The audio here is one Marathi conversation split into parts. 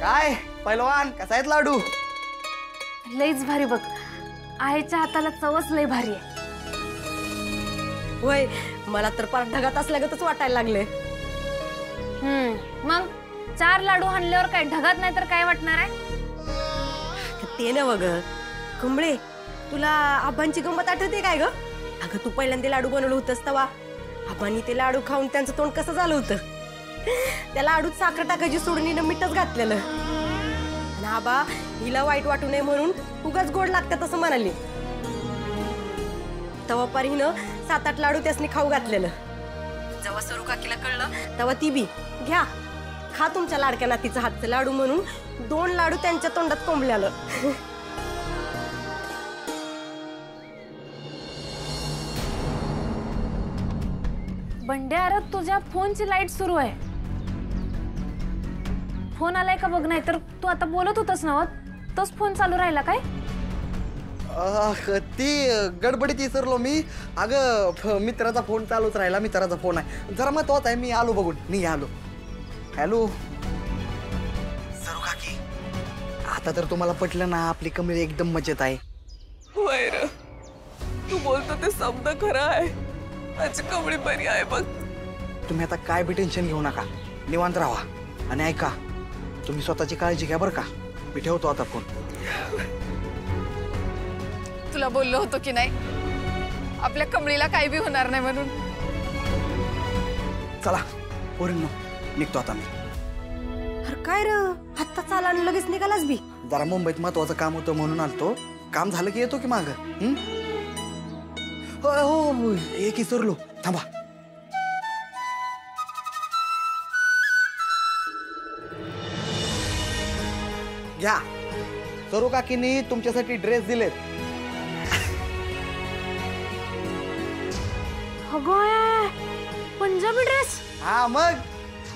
काय पैलवान कसा आहेत लाडू? लईच भारी बघ. आईच्या हाताला चवच लई भारी आहे. होय, मला तर पार ढगात असल्यागतच वाटायला लागले. मग 4 लाडू आणल्यावर काय ढगात नाही तर काय वाटणार आहे? ते ना बघ कुंबळे, तुला आबांची गंमत आठवते काय ग? अगं तू पहिल्यांदा लाडू बनवलं होतंस तेव्हा आबांनी ते लाडू खाऊन त्यांचं तोंड कसं झालं होतं. त्या लाडूत साखर टाकायची सोडून हिनं मीठच घातलेलं. आणि आबा हिला वाईट वाटू नये म्हणून उगाच गोड लागतात असं म्हणाली. तेव्हा पार हिनं 7-8 लाडू त्यासनी खाऊ घातलेलं. जेव्हा सरू काकीला कळलं तेव्हा ती बी घ्या खा तुमच्या लाडक्या नातीचं हातचं लाडू म्हणून 2 लाडू त्यांच्या तोंडात कोंबल्यालं. बंड्या, अरे तुझ्या फोनची लाईट सुरू आहे. फोन आलाय का बघ, नाही तर तू आता बोलत होतास ना, तोच फोन चालू राहिला काय? ती गडबडीत विसरलो मी. अगं मित्राचा फोन चालूच राहिला. मित्राचा फोन आहे, जरा महत्वाचा आहे. मी आलो बघून, मी आलो. हॅलो सरू काकी, आता तर तुम्हाला पटलं ना आपली कमळी एकदम मजेत आहे. होय रे, तू बोलतो ते शब्द खरं आहे. माझी कमळी बरी आहे बघ. तुम्ही आता काय बी टेन्शन घेऊ नका, निवांत राहा. आणि ऐका, तुम्ही स्वतःची काळजी घ्या बरं का. मी ठेवतो आता फोन. तुला बोललो होतो की नाही आपल्या कमळीला काही बी होणार नाही म्हणून. चला पोरींनो, निघतो आता मी. अरे काय र, आत्ता चाला आणि लगेच निघालाच बी? जरा मुंबईत महत्वाचं काम होतं म्हणून आलतो. काम झालं की येतो की माग. हो एक विसरलो, थांबा. घ्या, सरू काकींनी तुमच्यासाठी ड्रेस दिलेत. अगं पंजाबी ड्रेस? हा मग.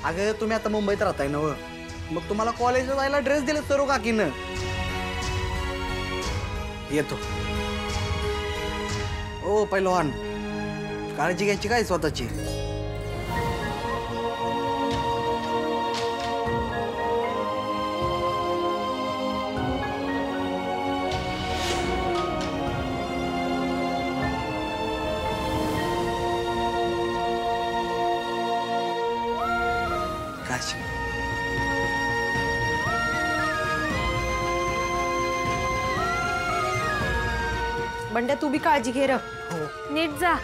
अगं तुम्ही आता मुंबईत राहताय ना, मग तुम्हाला कॉलेजला जायला ड्रेस दिले सरू काकीनं. येतो. ओ पैलवान, काळजी घ्यायची काय स्वतःची. काशी बंड्या, तू बी काळजी घे र. नीट जा.